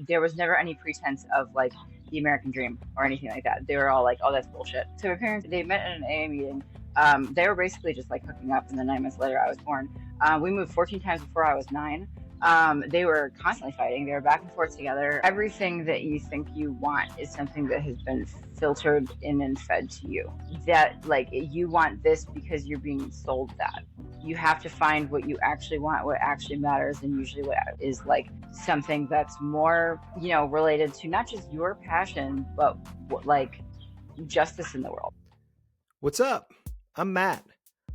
there was never any pretense of like the American dream or anything like that. They were all like, oh, that's bullshit. So my parents, they met at an AA meeting. They were basically just like hooking up, and then 9 months later, I was born. We moved 14 times before I was 9. They were constantly fighting. They were back and forth together. Everything that you think you want is something that has been filtered in and fed to you. That like you want this because you're being sold that. You have to find what you actually want, what actually matters, and usually what is like something that's more, related to not just your passion, but like justice in the world. What's up? I'm Matt.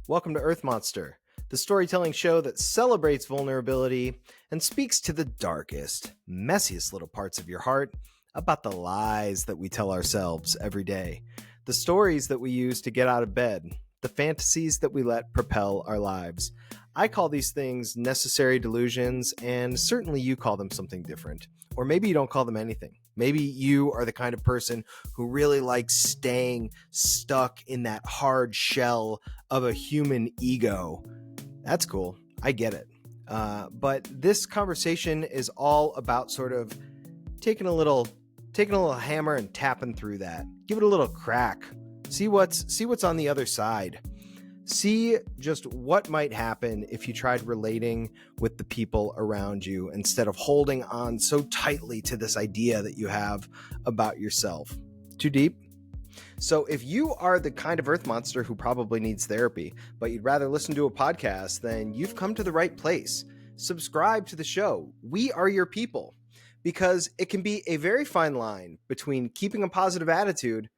Welcome to Earth Monster, the storytelling show that celebrates vulnerability and speaks to the darkest, messiest little parts of your heart about the lies that we tell ourselves every day, the stories that we use to get out of bed, the fantasies that we let propel our lives. I call these things necessary delusions, and certainly you call them something different. Or maybe you don't call them anything. Maybe you are the kind of person who really likes staying stuck in that hard shell of a human ego. That's cool. I get it. But this conversation is all about sort of taking a little hammer and tapping through that. Give it a little crack. See what's on the other side. See just what might happen if you tried relating with the people around you instead of holding on so tightly to this idea that you have about yourself. Too deep? So if you are the kind of earth monster who probably needs therapy, but you'd rather listen to a podcast, then you've come to the right place. Subscribe to the show. We are your people, because it can be a very fine line between keeping a positive attitude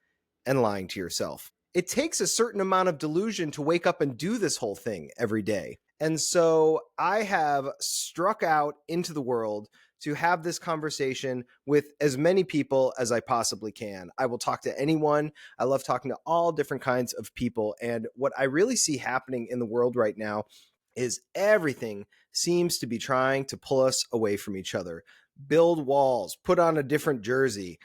and lying to yourself. It takes a certain amount of delusion to wake up and do this whole thing every day. And so I have struck out into the world to have this conversation with as many people as I possibly can. I will talk to anyone. I love talking to all different kinds of people. And what I really see happening in the world right now is everything seems to be trying to pull us away from each other. Build walls, put on a different jersey.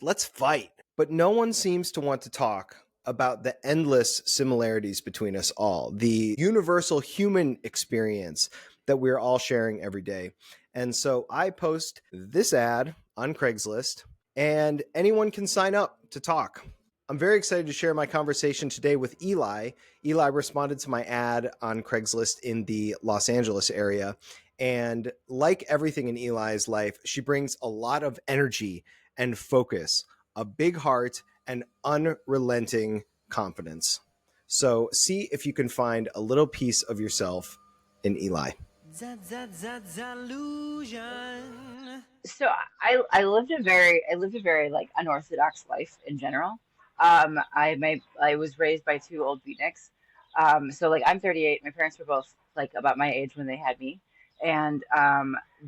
Let's fight. But no one seems to want to talk about the endless similarities between us all, the universal human experience that we're all sharing every day. And so I post this ad on Craigslist, and anyone can sign up to talk. I'm very excited to share my conversation today with Eli. Eli responded to my ad on Craigslist in the Los Angeles area. And like everything in Eli's life, she brings a lot of energy and focus, a big heart, and unrelenting confidence. So see if you can find a little piece of yourself in Eli. So I lived a very like unorthodox life in general. I was raised by two old beatniks. So like I'm 38. My parents were both like about my age when they had me, and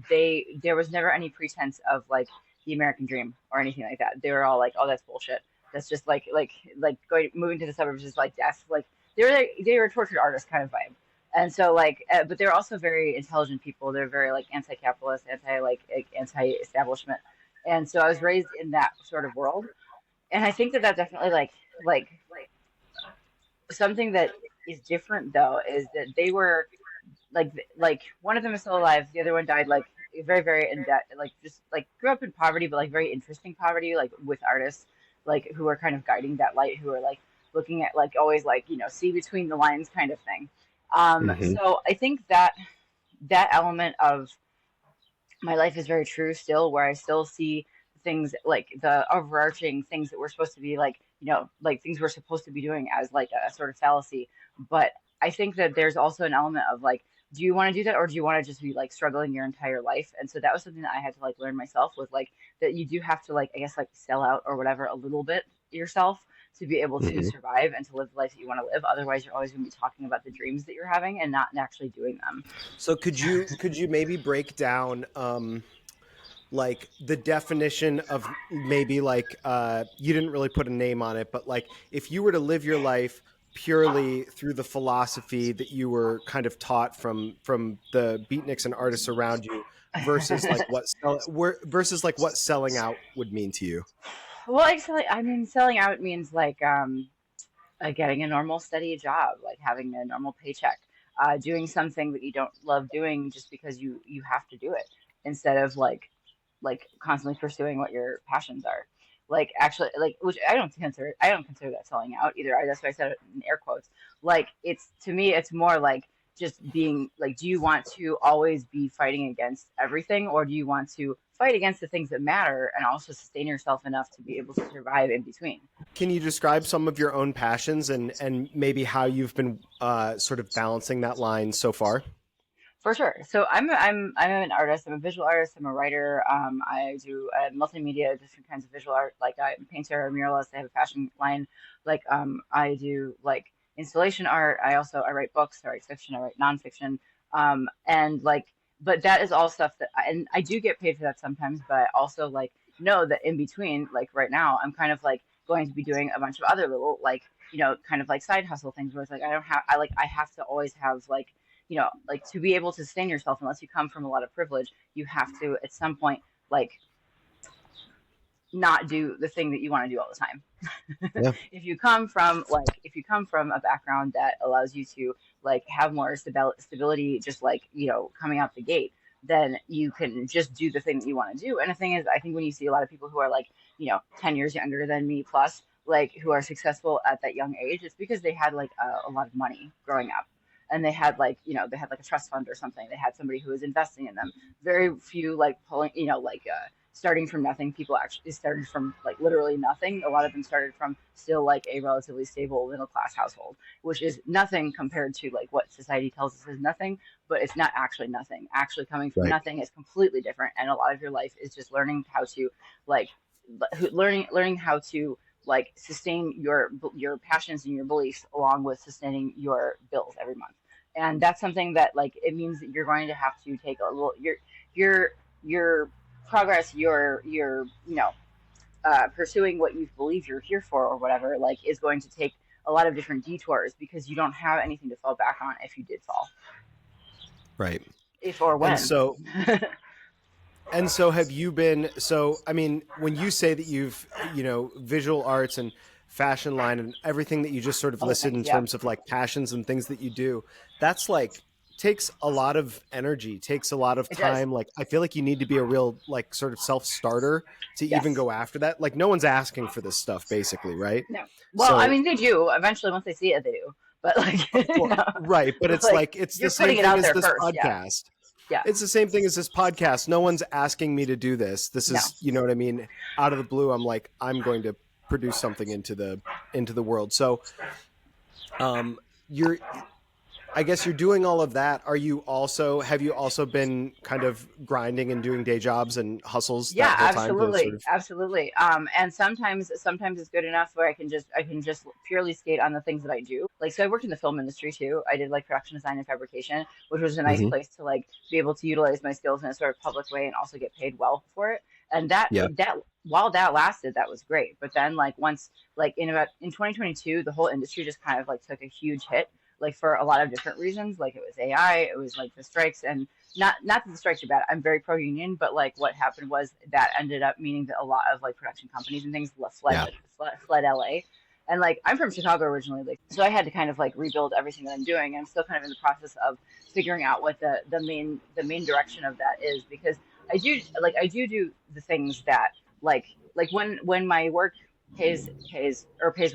there was never any pretense of like the American dream or anything like that. They were all like, oh, that's bullshit. That's just like moving to the suburbs is like death. Like they were tortured artists kind of vibe. And so like, but they're also very intelligent people. They're very like anti-capitalist, anti-establishment. And so I was raised in that sort of world. And I think that definitely like something that is different though is that they were like one of them is still alive. The other one died like very, very in debt, like just like grew up in poverty, but like very interesting poverty, like with artists, like who are kind of guiding that light, who are like looking at like always like, see between the lines kind of thing. So I think that element of my life is very true still, where I still see things like the overarching things that we're supposed to be like, like things we're supposed to be doing as like a sort of fallacy. But I think that there's also an element of like, do you want to do that, or do you want to just be like struggling your entire life? And so that was something that I had to like learn myself, was like that you do have to like, I guess, like sell out or whatever a little bit yourself to be able to survive and to live the life that you want to live. Otherwise, you're always going to be talking about the dreams that you're having and not actually doing them. So could you maybe break down like the definition of maybe like you didn't really put a name on it, but like if you were to live your life purely through the philosophy that you were kind of taught from the beatniks and artists around you, versus like what selling out would mean to you? Well, actually, I mean, selling out means like getting a normal, steady job, like having a normal paycheck, doing something that you don't love doing just because you have to do it, instead of like like constantly pursuing what your passions are. Like actually, like which I don't consider that selling out either. That's why I said it in air quotes. Like it's to me, it's more like just being like, do you want to always be fighting against everything, or do you want to fight against the things that matter and also sustain yourself enough to be able to survive in between? Can you describe some of your own passions and maybe how you've been sort of balancing that line so far? For sure. So I'm an artist. I'm a visual artist. I'm a writer. I do multimedia, different kinds of visual art. Like I'm a painter, a muralist. I have a fashion line. Like I do like installation art. I write books. I write fiction. I write nonfiction. And like, but that is all stuff and I do get paid for that sometimes. But I also like know that in between, like right now, I'm kind of like going to be doing a bunch of other little like kind of like side hustle things where it's like I have to always have like like to be able to sustain yourself, unless you come from a lot of privilege, you have to at some point like not do the thing that you want to do all the time. Yeah. If you come from a background that allows you to like have more stability, just like coming out the gate, then you can just do the thing that you want to do. And the thing is, I think when you see a lot of people who are like 10 years younger than me plus, like who are successful at that young age, it's because they had like a lot of money growing up, and they had like they had like a trust fund or something. They had somebody who was investing in them. Very few like pulling like starting from nothing. People actually started from like literally nothing. A lot of them started from still like a relatively stable middle class household, which is nothing compared to like what society tells us is nothing, but it's not actually nothing. Actually coming from Right. nothing is completely different, and a lot of your life is just learning how to like learning how to like sustain your passions and your beliefs along with sustaining your bills every month. And that's something that like it means that you're going to have to take a little your progress, your pursuing what you believe you're here for or whatever, like is going to take a lot of different detours because you don't have anything to fall back on if you did fall, Right. if or And when. so And so have you been so I mean when you say that you've visual arts and fashion line and everything that you just sort of Other listed things, in yeah. terms of like passions and things that you do, that's like takes a lot of energy, takes a lot of It does. time. Like I feel like you need to be a real like sort of self-starter to even Yes. go after that. Like no one's asking for this stuff basically, right? No. Well, I So mean, they do eventually once they see it, they do. But like, well, right, but but it's like like it's the you're same putting it thing out as there this first. Yeah. podcast. Yeah. It's the same thing as this podcast. No one's asking me to do this. This No. is, you know what I mean? Out of the blue, I'm like, I'm going to produce something into the world. So, you're, I guess you're doing all of that. Are you also, have you also been kind of grinding and doing day jobs and hustles that Yeah, whole time to sort absolutely, of, absolutely. And sometimes it's good enough where I can just purely skate on the things that I do. Like, so I worked in the film industry too. I did like production design and fabrication, which was a nice Mhm. place to like be able to utilize my skills in a sort of public way and also get paid well for it. And Yeah. that while that lasted, that was great. But then like once like in 2022, the whole industry just kind of like took a huge hit, like for a lot of different reasons. Like it was AI, it was like the strikes, and not that the strikes are bad. I'm very pro union, but like what happened was that ended up meaning that a lot of like production companies and things Yeah. fled LA. And like I'm from Chicago originally, like so I had to kind of like rebuild everything that I'm doing. And I'm still kind of in the process of figuring out what the main direction of that is, because I do the things that like when my work pays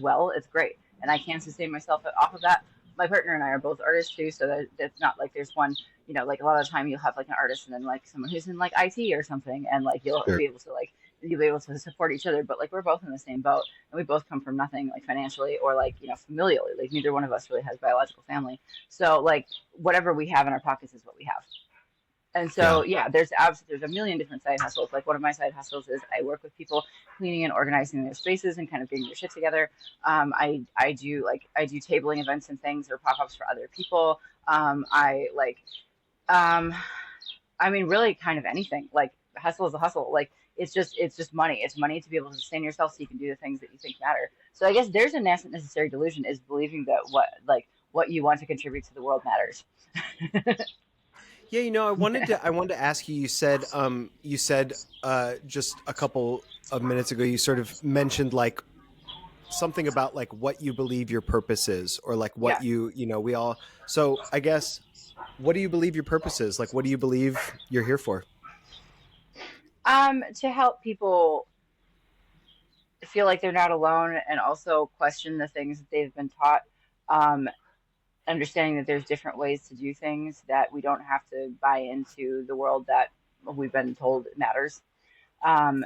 well, it's great, and I can sustain myself off of that. My partner and I are both artists too, so that's not like there's one, like a lot of the time you'll have like an artist and then like someone who's in like IT or something, and like Sure. you'll be able to support each other. But like we're both in the same boat, and we both come from nothing, like financially or like familially. Like neither one of us really has biological family, so like whatever we have in our pockets is what we have. And Yeah. so, yeah, there's a million different side hustles. Like one of my side hustles is I work with people cleaning and organizing their spaces and kind of getting their shit together. I do tabling events and things or pop ups for other people. I like um, I mean, really, kind of anything. Like hustle is a hustle. Like it's just money. It's money to be able to sustain yourself so you can do the things that you think matter. So I guess there's a necessary delusion is believing that what you want to contribute to the world matters. Yeah, I wanted to ask you, you said just a couple of minutes ago, you sort of mentioned like something about like what you believe your purpose is or like what Yeah. we all so I guess what do you believe your purpose is? Like what do you believe you're here for? To help people feel like they're not alone and also question the things that they've been taught. Um, Understanding that there's different ways to do things, that we don't have to buy into the world that we've been told matters. um,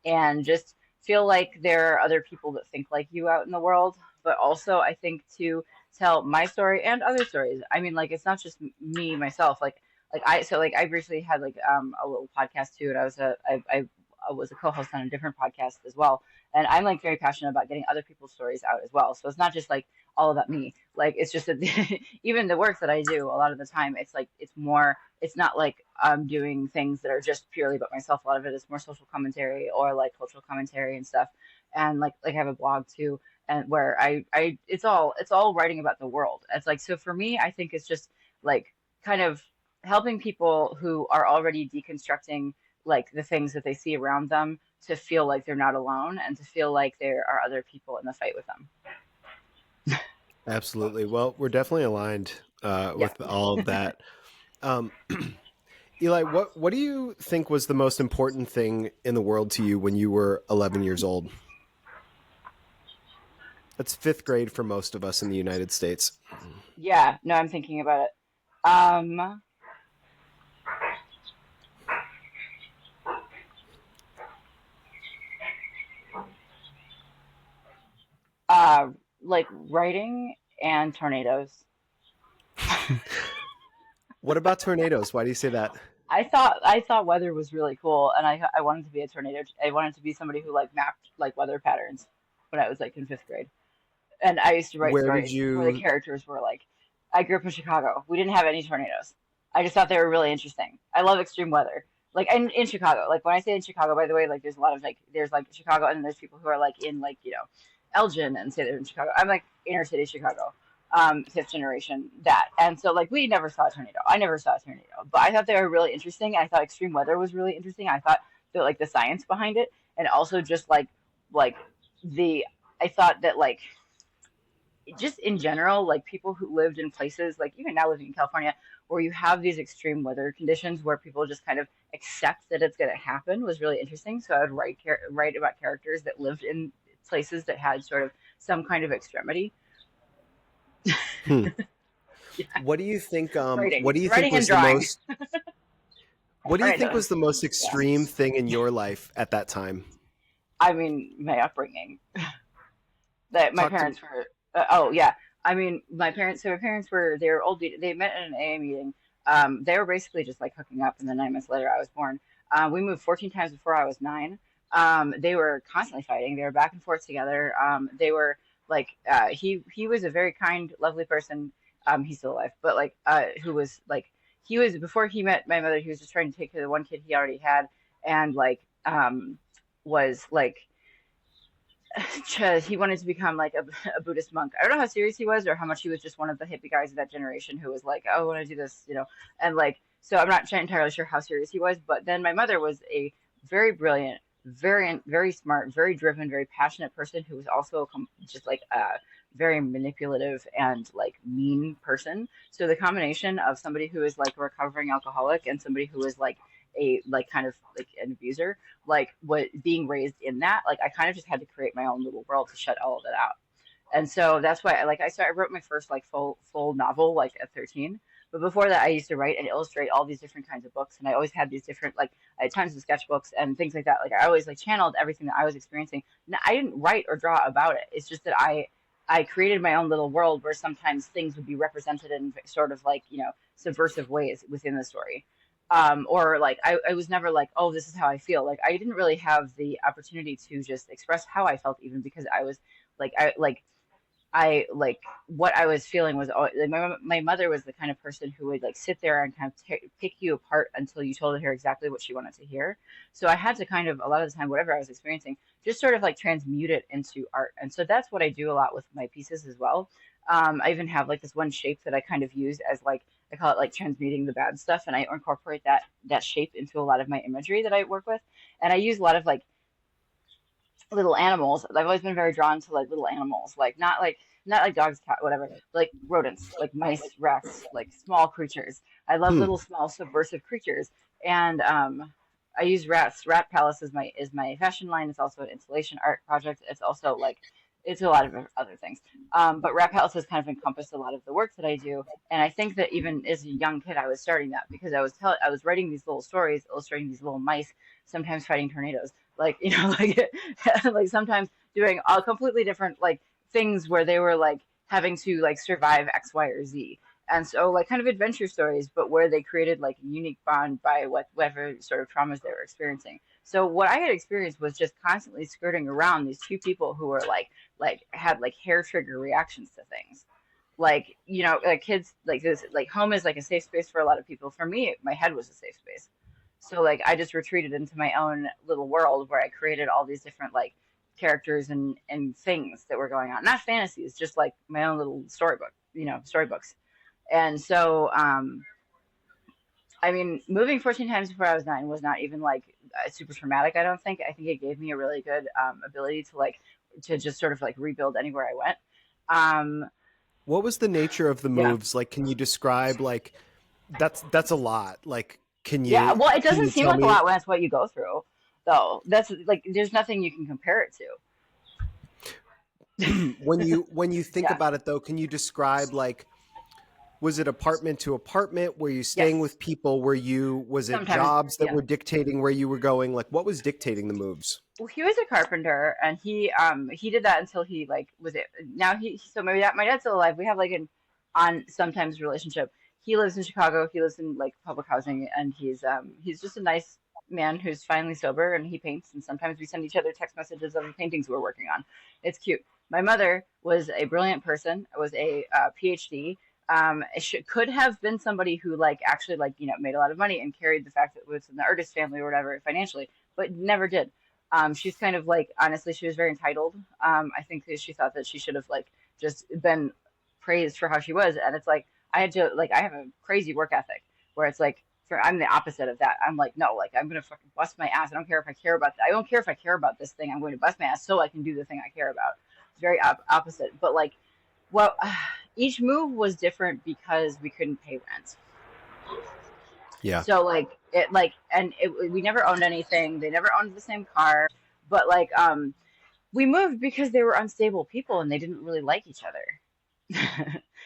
and just feel like there are other people that think like you out in the world. But also, I think to tell my story and other stories. I mean, like it's not just me myself. Like I briefly had like a little podcast too, and I was a co-host on a different podcast as well. And I'm like very passionate about getting other people's stories out as well. So it's not just like all about me. Like it's just that even the work that I do, a lot of the time, it's like it's more it's not like I'm doing things that are just purely about myself. A lot of it is more social commentary or like cultural commentary and stuff. And like I have a blog too, and where I it's all writing about the world. It's like so for me, I think it's just like kind of helping people who are already deconstructing like the things that they see around them to feel like they're not alone and to feel like there are other people in the fight with them. Absolutely. Well, we're definitely aligned Yeah. with all of that. Um, Eli, what do you think was the most important thing in the world to you when you were 11 years old? That's fifth grade for most of us in the United States. Yeah, no, I'm thinking about it. Um, uh, like writing and tornadoes. What about tornadoes? Why do you say that? I thought weather was really cool, and I wanted to be a tornado. I wanted to be somebody who like mapped like weather patterns when I was like in fifth grade. And I used to write Where did stories where the you characters were like, I grew up in Chicago. We didn't have any tornadoes. I just thought they were really interesting. I love extreme weather. Like in Chicago, like when I say in Chicago, by the way, like there's a lot of like there's like Chicago, and then there's people who are like in like Elgin and say they're in Chicago. I'm like inner city Chicago, fifth generation that, and so like we never saw a tornado. I never saw a tornado, but I thought they were really interesting. I thought extreme weather was really interesting. I thought that like the science behind it, and also just like the I thought that like just in general, like people who lived in places like even now living in California, where you have these extreme weather conditions where people just kind of accept that it's going to happen was really interesting. So I would write about characters that lived in places that had sort of some kind of extremity. hmm. Yeah, What do you think writing, what do you think writing and was the drawing, most what do you think was tornadoes. the most Yeah, extreme thing in your life at that time? I mean my upbringing. That my Talk to me. parents were. Oh yeah, I mean my parents. So my parents were they were old. They met at an AA meeting. They were basically just like hooking up, and then 9 months later I was born. We moved 14 times before I was 9. They were constantly fighting. They were back and forth together. They were like he was a very kind, lovely person. He's still alive, but like who was like he was before he met my mother. He was just trying to take care of the one kid he already had, and like was like he wanted to become like a Buddhist monk. I don't know how serious he was or how much he was just one of the hippie guys of that generation who was like, oh, I want to do this. And like, so I'm not entirely sure how serious he was. But then my mother was a very brilliant, very smart, very driven, very passionate person who was also just like a very manipulative and like mean person. So the combination of somebody who is like a recovering alcoholic and somebody who is like a like kind of like an abuser like what being raised in that like I kind of just had to create my own little world to shut all of it out. And so that's why I wrote my first like full novel like at 13. But before that I used to write and illustrate all these different kinds of books, and I always had these different like I had tons of sketchbooks and things like that. Like I always like channeled everything that I was experiencing. Now, I didn't write or draw about it. It's just that I created my own little world where sometimes things would be represented in sort of like subversive ways within the story. Or like I was never like, oh, this is how I feel. Like I didn't really have the opportunity to just express how I felt, even because I was like I like what I was feeling was like my mother was the kind of person who would like sit there and kind of pick you apart until you told her exactly what she wanted to hear. So I had to kind of a lot of the time whatever I was experiencing just sort of like transmute it into art. And so that's what I do a lot with my pieces as well. I even have like this one shape that I kind of use as like I call it like transmuting the bad stuff, and I incorporate that shape into a lot of my imagery that I work with. And I use a lot of like little animals. I've always been very drawn to like little animals, like not like dogs, cat, whatever, like rodents, like mice, rats, like small creatures. I love Hmm. little small subversive creatures. And I use Rat Palace is my fashion line. It's also an installation art project. It's also like it's a lot of other things. But Rat Palace has kind of encompassed a lot of the work that I do. And I think that even as a young kid, I was starting that because I was writing these little stories, illustrating these little mice, sometimes fighting tornadoes, like like like sometimes doing all completely different like things where they were like having to like survive X, Y, or Z. And so like kind of adventure stories, but where they created like a unique bond by whatever sort of traumas they were experiencing. So what I had experienced was just constantly skirting around these two people who were like had like hair trigger reactions to things. Like, like kids like this, like home is like a safe space for a lot of people. For me, my head was a safe space. So like I just retreated into my own little world where I created all these different like characters and things that were going on. Not fantasies, just like my own little storybook, storybooks. And so I mean, moving 14 times before I was 9 was not even like super traumatic, I don't think. I think it gave me a really good ability to like to just sort of like rebuild anywhere I went. Um, What was the nature of the yeah. moves? Like, can you describe like that's a lot. Like, Yeah, well, it can doesn't you seem tell like a me lot when it's what you go through, though. That's like there's nothing you can compare it when you think Yeah. about it though, can you describe like was it apartment to apartment? Were you staying Yes. with people? Was it Sometimes, jobs that yeah. were dictating where you were going? Like what was dictating the moves? Well, he was a carpenter, and he did that until he like was it. Now so my dad's still alive. We have like an on sometimes relationship. He lives in Chicago. He lives in like public housing, and he's just a nice man who's finally sober, and he paints. And sometimes we send each other text messages of the paintings we're working on. It's cute. My mother was a brilliant person. Was a PhD. Could have been somebody who like actually like made a lot of money and carried the fact that it was in the artist family or whatever financially, but never did. She's kind of like honestly, she was very entitled. I think that she thought that she should have like just been praised for how she was, and it's like I have a crazy work ethic where it's like I'm the opposite of that. I'm like no, like I'm gonna fucking bust my ass. I don't care if I care about I don't care if I care about this thing. I'm going to bust my ass so I can do the thing I care about. It's very opposite, but like well, each move was different because we couldn't pay rent. Yeah. So we never owned anything. They never owned the same car, but like we moved because they were unstable people and they didn't really like each other.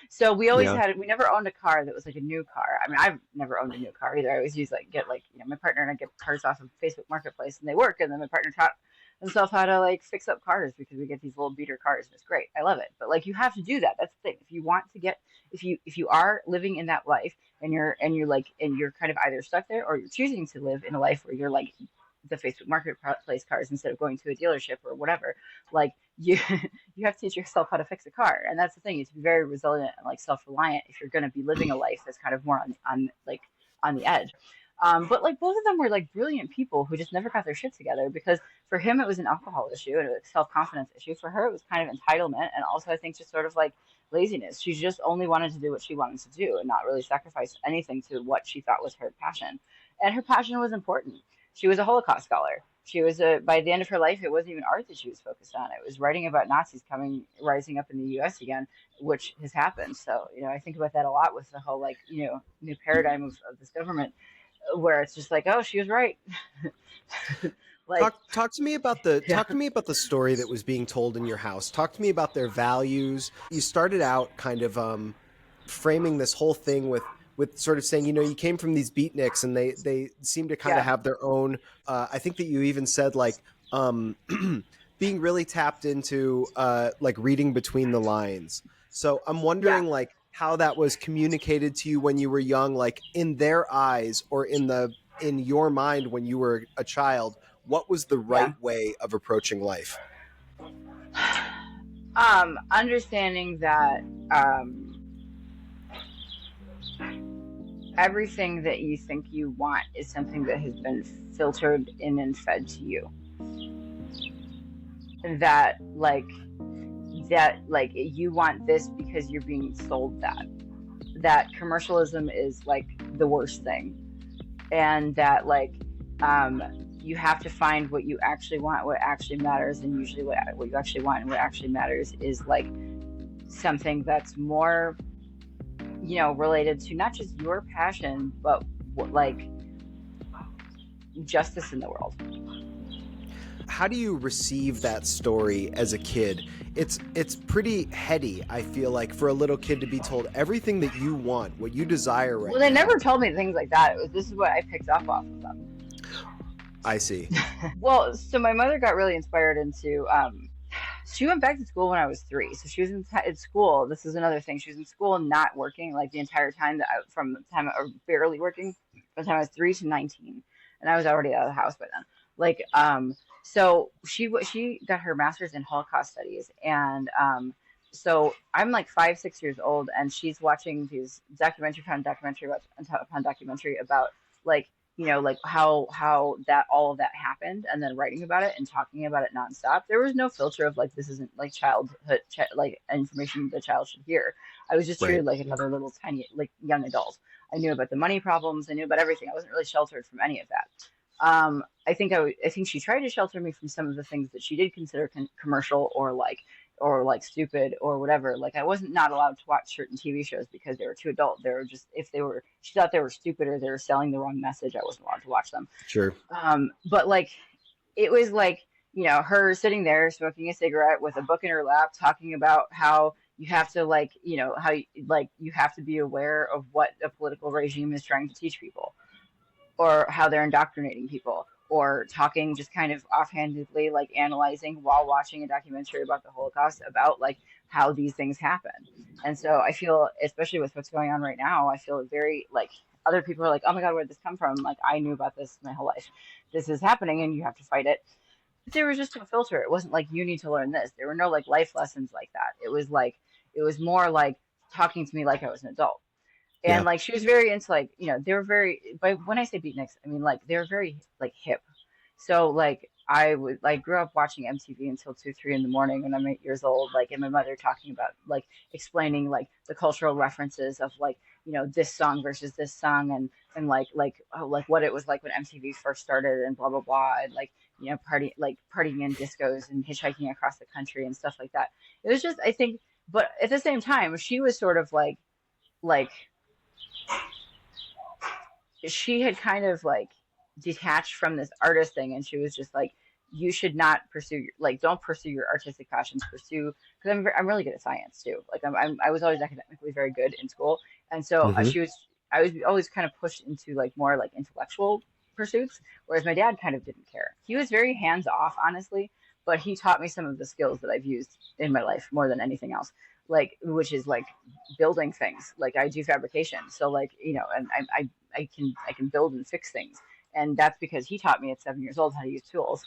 So Yeah. we never owned a car that was like a new car. I mean, I've never owned a new car either. I always use like get like my partner and I get cars off of Facebook Marketplace and they work, and then my partner taught himself how to like fix up cars because we get these little beater cars and it's great. I love it. But like you have to do that. That's the thing. If you want to get if you are living in that life and you're kind of either stuck there or you're choosing to live in a life where you're like the Facebook Marketplace cars instead of going to a dealership or whatever, like you you have to teach yourself how to fix a car. And that's the thing. You have to be very resilient and like self-reliant if you're going to be living a life that's kind of more on like on the edge. But like both of them were like brilliant people who just never got their shit together because for him it was an alcohol issue and a self-confidence issue. For her it was kind of entitlement and also I think just sort of like laziness. She just only wanted to do what she wanted to do and not really sacrifice anything to what she thought was her passion. And her passion was important. She was a Holocaust scholar. She was by the end of her life, it wasn't even art that she was focused on. It was writing about Nazis rising up in the U.S. again, which has happened. So, I think about that a lot with the whole like, new paradigm of this government, where it's just like, oh, she was right. Like, Talk to me about yeah, the story that was being told in your house. Talk to me about their values. You started out kind of framing this whole thing with sort of saying, you came from these beatniks and they seem to kind of yeah, have their own. I think that you even said like being really tapped into like reading between the lines. So I'm yeah, wondering like how that was communicated to you when you were young, like in their eyes or in your mind when you were a child. What was the right yeah. way of approaching life? Understanding that everything that you think you want is something that has been filtered in and fed to you. That you want this because you're being sold that commercialism is like the worst thing, and that you have to find what you actually want, what actually matters, and usually what you actually want and what actually matters is like something that's more related to not just your passion but what, like justice in the world. How do you receive that story as a kid? It's pretty heady, I feel like, for a little kid to be told everything that you want, what you desire Well, right they now. never told me things like that. It was this is what I picked up off of them. I see. Well, so my mother got really inspired into she went back to school when I was 3. So she was in school. This is another thing. She was in school not working like the entire time from the time or barely working from the time I was 3 to 19, and I was already out of the house by then. Like so she got her master's in Holocaust studies, and so I'm like 5, 6 years old, and she's watching these documentary upon documentary about like like how that all of that happened, and then writing about it and talking about it nonstop. There was no filter of like this isn't like like information the child should hear. I was just Right. treated like another little tiny like young adult. I knew about the money problems. I knew about everything. I wasn't really sheltered from any of that. I think she tried to shelter me from some of the things that she did consider commercial or like stupid or whatever. Like I wasn't not allowed to watch certain TV shows because they were too adult. They were just if they were she thought they were stupid or they were selling the wrong message. I wasn't allowed to watch them. Sure. But like it was like her sitting there smoking a cigarette with a book in her lap, talking about how you have to like how like you have to be aware of what a political regime is trying to teach people or how they're indoctrinating people or talking just kind of offhandedly like analyzing while watching a documentary about the Holocaust about like how these things happen. And so I feel, especially with what's going on right now, I feel very like other people are like, oh my god, where did this come from? Like I knew about this my whole life. This is happening and you have to fight it. But there was just no filter. It wasn't like you need to learn this. There were no like life lessons like that. It was more like talking to me like I was an adult. And Yeah. like she was very into like they were very, but when I say beatniks I mean like they were very like hip. So like I would like grew up watching MTV until 2 3 in the morning when I'm 8 years old, like, and my mother talking about like explaining like the cultural references of like this song versus this song, and like what it was like when MTV first started and blah blah blah, and like partying in discos and hitchhiking across the country and stuff like that. It was just I think, but at the same time she was sort of like she had kind of like detached from this artist thing, and she was just like you should not pursue like don't pursue your artistic passions, pursue, because I'm really good at science too, like I was always academically very good in school, and so Hmm. I was always kind of pushed into like more like intellectual pursuits, whereas my dad kind of didn't care. He was very hands off, honestly, but he taught me some of the skills that I've used in my life more than anything else, like which is like building things. Like I do fabrication, so like and I can build and fix things, and that's because he taught me at 7 years old how to use tools,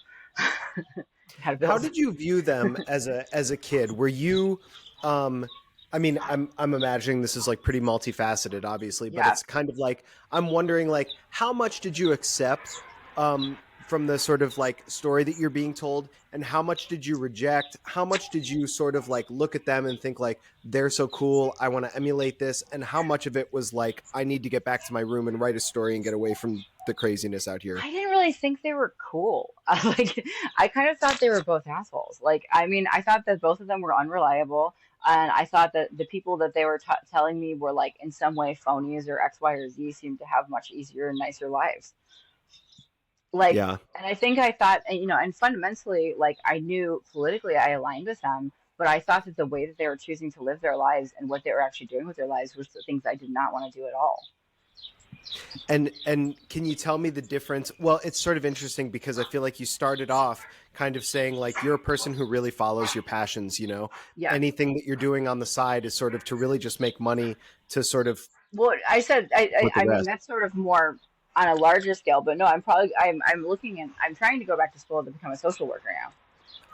how to How build. did you view them as a kid? Were you um I mean, I'm imagining this is like pretty multifaceted, obviously, but Yeah, it's kind of like I'm wondering like how much did you accept from the sort of like story that you're being told, and how much did you reject? How much did you sort of like look at them and think like they're so cool, I want to emulate this, and how much of it was like I need to get back to my room and write a story and get away from the craziness out here? I didn't really think they were cool. Like, I kind of thought they were both assholes. Like, I mean, I thought that both of them were unreliable, and I thought that the people that they were telling me were like in some way phonies or X, Y, or Z seemed to have much easier and nicer lives. Like, Yeah. and I think I thought, and fundamentally, like, I knew politically I aligned with them, but I thought that the way that they were choosing to live their lives and what they were actually doing with their lives was the things I did not want to do at all. And can you tell me the difference? Well, it's sort of interesting because I feel like you started off kind of saying like you're a person who really follows your passions, you know. Yeah. Anything that you're doing on the side is sort of to really just make money to sort of Well, I said, support the I mean, rest. that's sort of more on a larger scale, but no, I'm looking and I'm trying to go back to school to become a social worker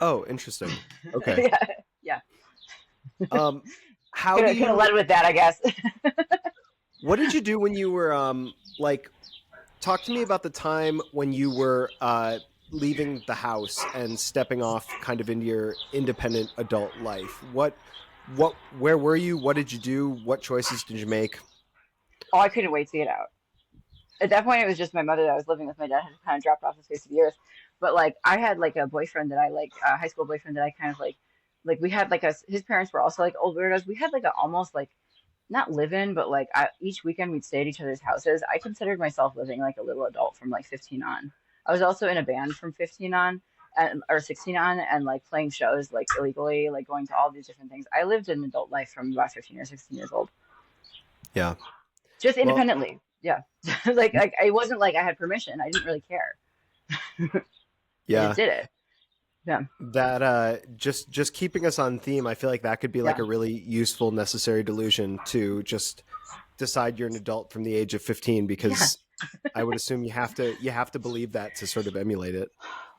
Oh, interesting. now. Okay. Yeah, yeah. Um how do Could have you led with that, I guess. what did you do when you were like talk to me about the time when you were leaving the house and stepping off kind of into your independent adult life. What where were you? What did you do? What choices did you make? Oh, I couldn't wait to get out. At that point, it was just my mother that I was living with. My dad had kind of dropped off the face of the earth. But like, I had like a boyfriend that I like, a high school boyfriend that I kind of like we had like his parents were also like old weirdos. We had like a almost like not live in, but like each weekend we'd stay at each other's houses. I considered myself living like a little adult from like 15 on. I was also in a band from 15 on or 16 on, and like playing shows like illegally, like going to all these different things. I lived an adult life from about 15 or 16 years old, Yeah. just Well, independently. Yeah. Like it wasn't like I had permission. I didn't really care. I just yeah. did it. Yeah. That just keeping us on theme, I feel like that could be like Yeah. a really useful, necessary delusion to just decide you're an adult from the age of 15, Yeah. because I would assume you have to believe that to sort of emulate it.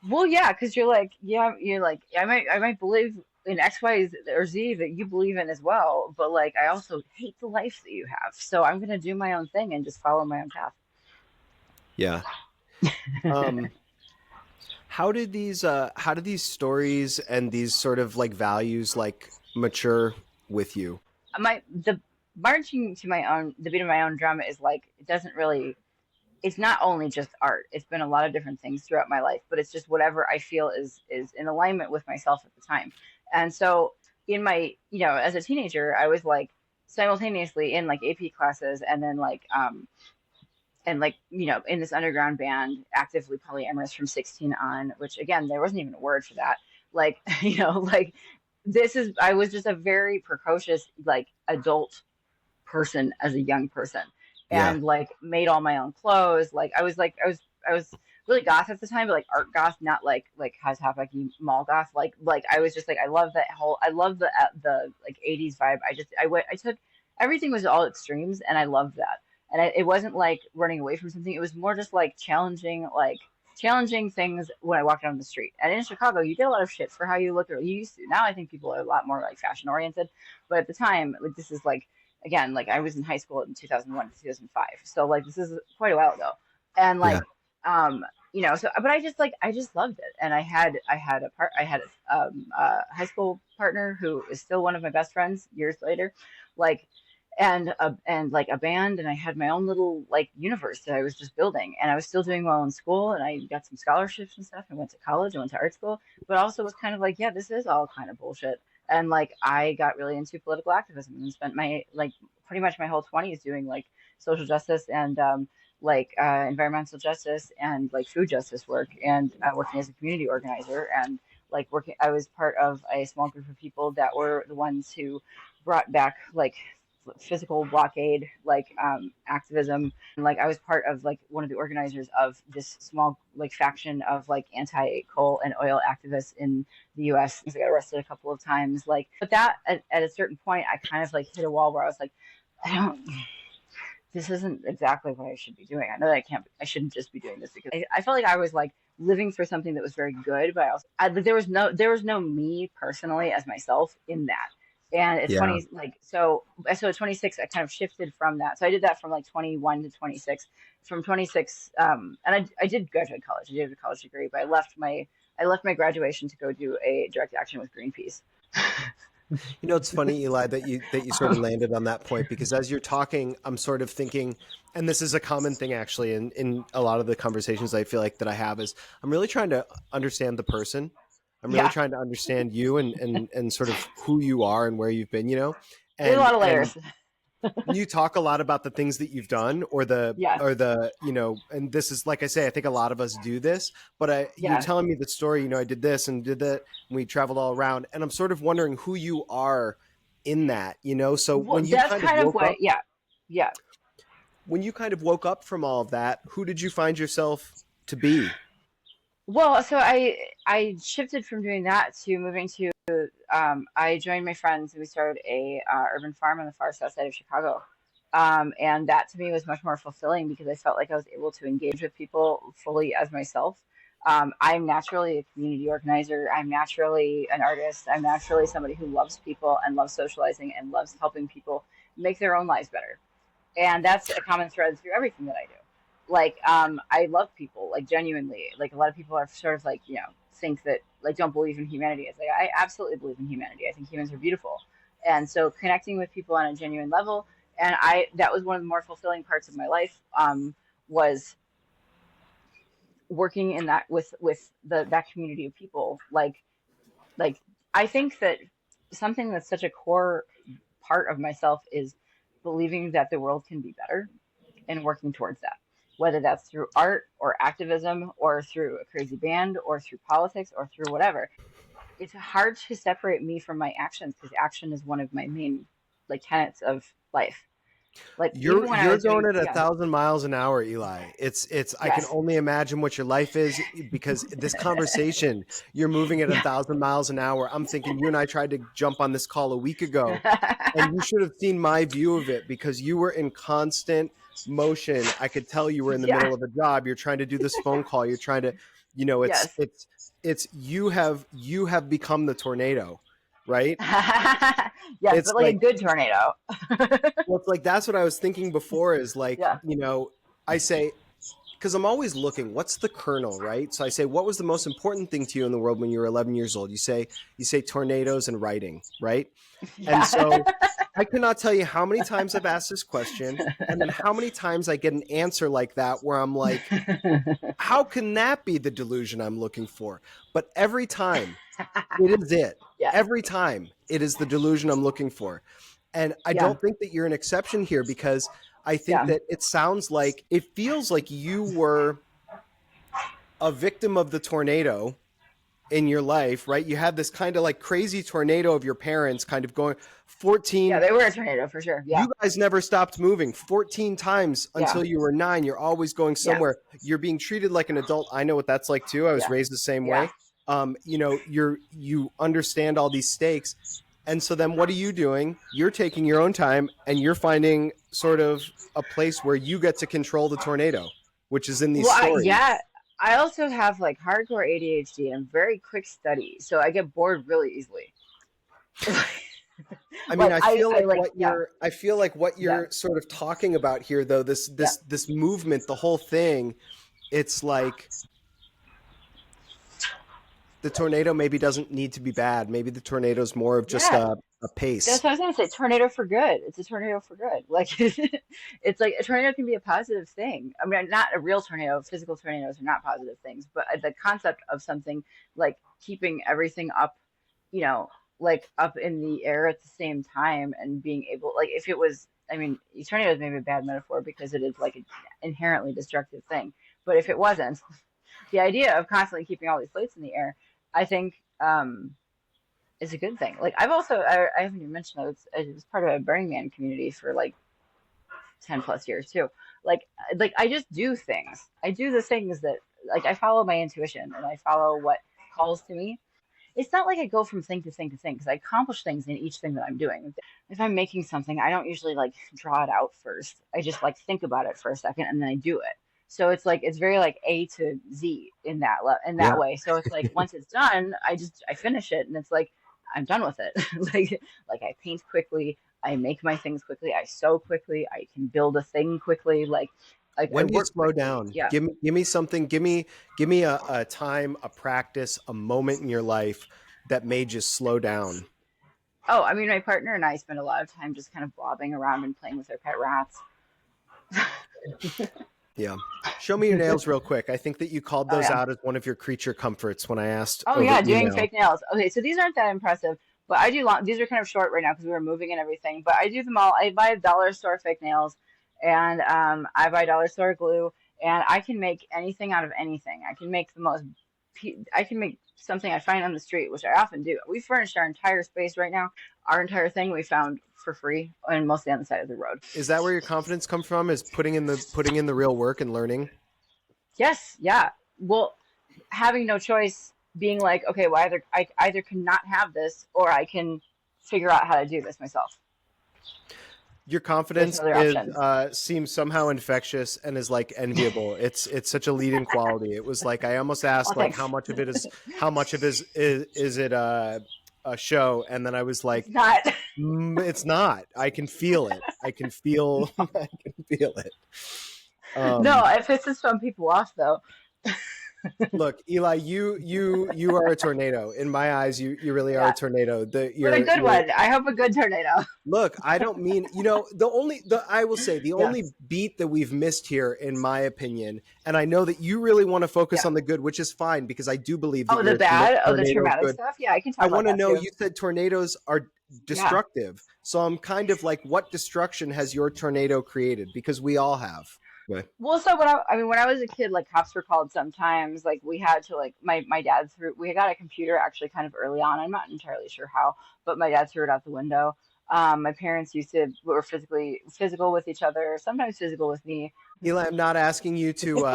Well, yeah, because you're like, yeah, you're like, I might believe in X, Y, or Z that you believe in as well, but like, I also hate the life that you have, so I'm gonna do my own thing and just follow my own path. Yeah. Um, how did these stories and these sort of like values like mature with you? The marching to my own, the beat of my own drum is like, it doesn't really. It's not only just art. It's been a lot of different things throughout my life, but it's just whatever I feel is in alignment with myself at the time. And so in my, as a teenager, I was like simultaneously in like AP classes and like, in this underground band, actively polyamorous from 16 on, which again, there wasn't even a word for that. Like, like I was just a very precocious like adult person as a young person, Yeah. and like made all my own clothes. I was really goth at the time, but like art goth, not like hot topic mall goth. Like I was just like, I love the like 80s vibe. I took everything was all extremes, and I loved that. And it wasn't like running away from something. It was more just like challenging things when I walked down the street. And in Chicago, you get a lot of shit for how you look, or you used to. Now I think people are a lot more like fashion oriented, but at the time, like this is like, again, like I was in high school in 2001 to 2005, so like this is quite a while ago. And Yeah. like, um so but I just loved it. And I had a high school partner who is still one of my best friends years later, like, and like a band, and I had my own little like universe that I was just building, and I was still doing well in school, and I got some scholarships and stuff, and went to college, and went to art school, but also was kind of like, yeah, this is all kind of bullshit. And like I got really into political activism and spent my like pretty much my whole 20s doing like social justice and environmental justice and like food justice work, and working as a community organizer, and like working. I was part of a small group of people that were the ones who brought back like physical blockade like activism. And like I was part of like one of the organizers of this small like faction of like anti-coal and oil activists in the US. I got arrested a couple of times, like, but that at a certain point I kind of like hit a wall where I was like, I don't, this isn't exactly what I should be doing. I know that I shouldn't just be doing this, because I felt like I was like living for something that was very good, but there was no me personally as myself in that. And it's Yeah. 20, like, so at 26 I kind of shifted from that. So I did that from like 21 to 26. From 26, and I did graduate college. I did a college degree, but I left my graduation to go do a direct action with Greenpeace. It's funny, Eli, that you sort of landed on that point, because as you're talking, I'm sort of thinking, and this is a common thing actually in a lot of the conversations I feel like that I have, is I'm really trying to understand the person. I'm really Yeah, trying to understand you and sort of who you are and where you've been. there's a And lot of and layers. you talk a lot about the things that you've done, or the Yeah, or the and this is, like I say, I think a lot of us do this, but you're yeah. telling me the story, I did this and did that, and we traveled all around, and I'm sort of wondering who you are in that. So Well, that's kind of what. Yeah, yeah. when you kind of woke up from all of that, who did you find yourself to be? Well, so I shifted from doing that to moving to. I joined my friends and we started a urban farm on the far south side of Chicago. And that to me was much more fulfilling because I felt like I was able to engage with people fully as myself. I'm naturally a community organizer. I'm naturally an artist. I'm naturally somebody who loves people and loves socializing and loves helping people make their own lives better. And that's a common thread through everything that I do. Like, I love people, like genuinely. Like a lot of people are sort of like, think that like don't believe in humanity. It's like I absolutely believe in humanity. I think humans are beautiful, and so connecting with people on a genuine level. And I that was one of the more fulfilling parts of my life. Was working in that with that community of people. Like I think that something that's such a core part of myself is believing that the world can be better and working towards that. whether that's through art or activism or through a crazy band or through politics or through whatever. It's hard to separate me from my actions because action is one of my main like tenets of life. Like even when I You're was going doing, at a yeah, thousand miles an hour, Eli. It's I can yes, only imagine what your life is because this conversation, you're moving at a yeah, thousand miles an hour. I'm thinking you and I tried to jump on this call a week ago, and you should have seen my view of it because you were in constant motion. I could tell you were in the yeah, middle of a job. You're trying to do this phone call. You're trying to, yes, it's you have become the tornado, right? yes, It's but like a like good tornado. well, it's like that's what I was thinking before is like, Yeah, I say, because I'm always looking, what's the kernel, right? So I say, what was the most important thing to you in the world when you were 11 years old? You say tornadoes and writing, right? And yeah, so I cannot tell you how many times I've asked this question and then how many times I get an answer like that where I'm like, how can that be the delusion I'm looking for? But every time it is it. yes, Every time it is the delusion I'm looking for. And I yeah, don't think that you're an exception here because I think yeah, that it feels like you were a victim of the tornado in your life, right? You had this kind of like crazy tornado of your parents kind of going yeah. 14. They were a tornado for sure. Yeah, You guys never stopped moving 14 times yeah, until you were 9. You're always going yeah, somewhere. You're being treated like an adult. I know what that's like too. I was yeah, raised the same yeah. way. You understand all these stakes. And so then what are you doing? You're taking your own time and you're finding sort of a place where you get to control the tornado, which is in these Well, stories. yeah. I also have like hardcore ADHD and very quick study, so I get bored really easily. I mean, Like I like yeah, I feel like what yeah, you're sort of talking about here though, this yeah, this this movement, the whole thing, it's like the tornado maybe doesn't need to be bad. Maybe the tornado is more of just yeah. a That's pace. what I was gonna say. Tornado for good. It's a tornado for good. Like it's like a tornado can be a positive thing. I mean, not a real tornado. Physical tornadoes are not positive things, but the concept of something like keeping everything up, you know, like up in the air at the same time and being able, like, if it was, I mean, tornado is maybe a bad metaphor because it is like an inherently destructive thing. But if it wasn't, the idea of constantly keeping all these plates in the air, I think. Is a good thing. Like I've also I haven't even mentioned that it was part of a Burning Man community for like 10 plus years too. Like I just do things. I do the things that like I follow my intuition and I follow what calls to me. It's not like I go from thing to thing to thing because I accomplish things in each thing that I'm doing. If I'm making something, I don't usually like draw it out first. I just like think about it for a second and then I do it. So it's like it's very like A to Z in in Yeah. that way. So it's like once it's done, I finish it and it's like I'm done with it. Like I paint quickly, I make my things quickly, I sew quickly, I can build a thing quickly. Like I When do you work slow quickly. down? Yeah. Give me something. Give me a time, a practice, a moment in your life that made you slow down. Oh, I mean, my partner and I spend a lot of time just kind of bobbing around and playing with our pet rats. Yeah. Show me your nails real quick. I think that you called Oh those yeah. out as one of your creature comforts when I asked Oh over yeah, doing email. fake nails. Okay, so these aren't that impressive, but I do long. These are kind of short right now because we were moving and everything. But I do them all. I buy dollar store fake nails, and I buy dollar store glue, and I can make anything out of anything. I can make the most. I can make something I find on the street, which I often do. We furnished our entire space right now. Our entire thing we found for free, and mostly on the side of the road. Is that where your confidence comes from? Is putting in the real work and learning? Yes, yeah. Well, having no choice, being like, okay, well, I either cannot have this or I can figure out how to do this myself. Your There's no confidence other is options. seems somehow infectious and is like enviable. It's such a leading quality. It was like I almost Oh, asked like thanks. how much of it is it a show, and then I was It's like, not. It's not. I can feel it. I can feel I can feel it. No, Um, it pisses some people off though. Look, Eli, you are a tornado in my eyes. You really are a Yeah, tornado. but a good You're one. I hope a good tornado. Look, I don't mean, the I will say the Yeah, only beat that we've missed here, in my opinion, and I know that you really want to focus yeah. on the good, which is fine because I do believe that Oh, the you're a bad. Oh, the tornado of traumatic good. stuff. Yeah, I can I talk about want to that know, too. you said tornadoes are Yeah. destructive. So I'm kind of like, what destruction has your tornado created? Because we all have. But Well, so when I was a kid, like cops were called sometimes. Like we had to like my dad threw we got a computer actually kind of early on. I'm not entirely sure how, but my dad threw it out the window. My parents used to were physical with each other, sometimes physical with me. Eli, I'm not asking you to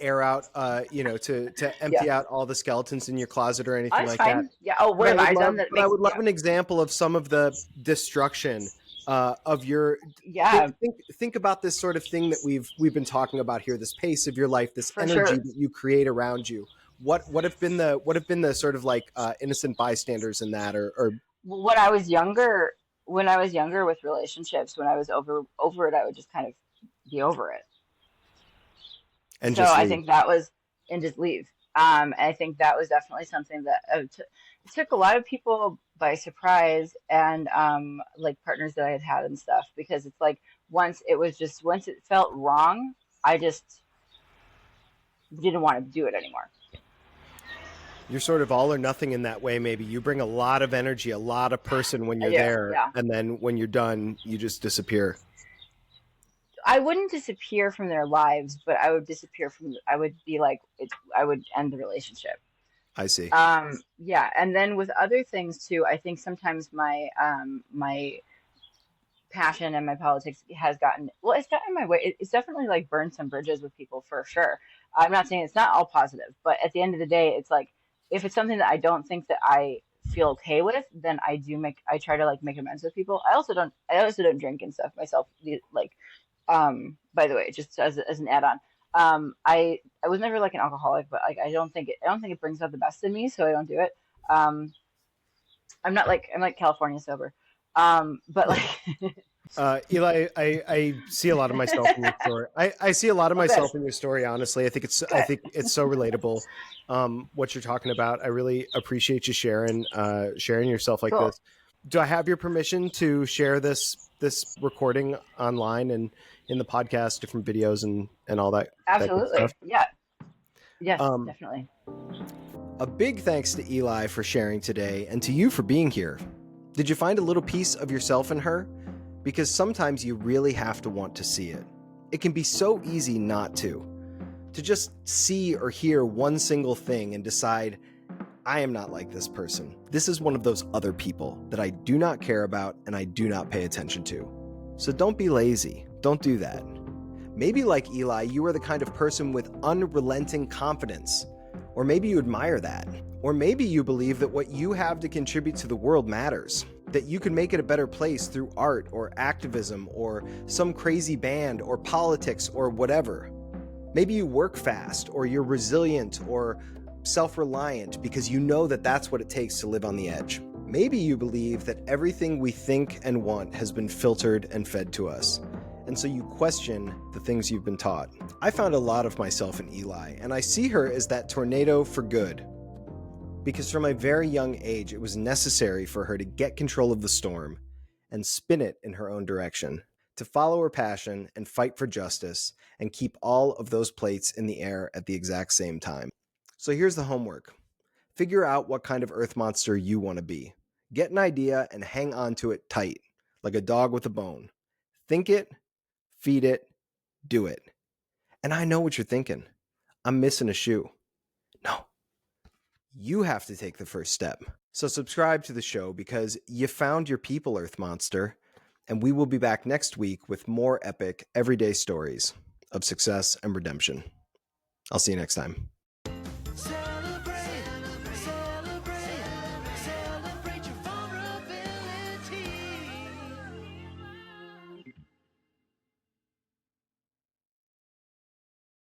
air out, to Yeah, empty out all the skeletons in your closet or oh, anything it's like that. fine. Yeah. Oh, what have I done that But I makes would love yeah an example of some of the destruction of your. yeah Think about this sort of thing that we've been talking about here. This pace of your life, this for energy sure. that you create around you. What have been the sort of like innocent bystanders in that, or When I was younger, when I was younger with relationships, when I was over it, I would just kind of be over it. and So just I leave? think that was and just leave. And I think that was definitely something that it took a lot of people by surprise, and like partners that I had had and stuff, because it's like once it felt wrong, I just didn't want to do it anymore. You're sort of all or nothing in that way. Maybe you bring a lot of energy, a lot of person when I you're do, there, yeah. and then when you're done, you just disappear. I wouldn't disappear from their lives, but I would disappear from. I would be like, I would end the relationship. I see. Yeah, and then with other things too, I think sometimes my passion and my politics has gotten well, it's gotten in my way. It's definitely like burned some bridges with people for sure. I'm not saying it's not all positive, but at the end of the day, it's like if it's something that I don't think that I feel okay with, then I try to like make amends with people. I also don't drink and stuff myself. Like by the way, just as an add on. I was never like an alcoholic, but like I don't think it brings out the best in me, so I don't do it. Um I'm like California sober. But like Eli, I see a lot of myself in your story. I see a lot of oh good. myself in your story. Honestly, I Good. think it's so relatable. What you're talking about. I really appreciate you sharing yourself like Cool. this. Do I have your permission to share this recording online and in the podcast, different videos and all that good stuff? Absolutely. Yeah. Yes, Um, definitely. a big thanks to Eli for sharing today and to you for being here. Did you find a little piece of yourself in her? Because sometimes you really have to want to see it. It can be so easy not to. To just see or hear one single thing and decide, I am not like this person. This is one of those other people that I do not care about and I do not pay attention to. So don't be lazy. Don't do that. Maybe like Eli, you are the kind of person with unrelenting confidence. Or maybe you admire that. Or maybe you believe that what you have to contribute to the world matters. That you can make it a better place through art or activism or some crazy band or politics or whatever. Maybe you work fast or you're resilient or self-reliant because you know that that's what it takes to live on the edge. Maybe you believe that everything we think and want has been filtered and fed to us. And so you question the things you've been taught. I found a lot of myself in Eli, and I see her as that tornado for good. Because from a very young age, it was necessary for her to get control of the storm and spin it in her own direction, to follow her passion and fight for justice and keep all of those plates in the air at the exact same time. So here's the homework. Figure out what kind of earth monster you want to be. Get an idea and hang on to it tight, like a dog with a bone. Think it, feed it, do it. And I know what you're thinking. I'm missing a shoe. No, you have to take the first step. So subscribe to the show because you found your people, Earth Monster, and we will be back next week with more epic, everyday stories of success and redemption. I'll see you next time.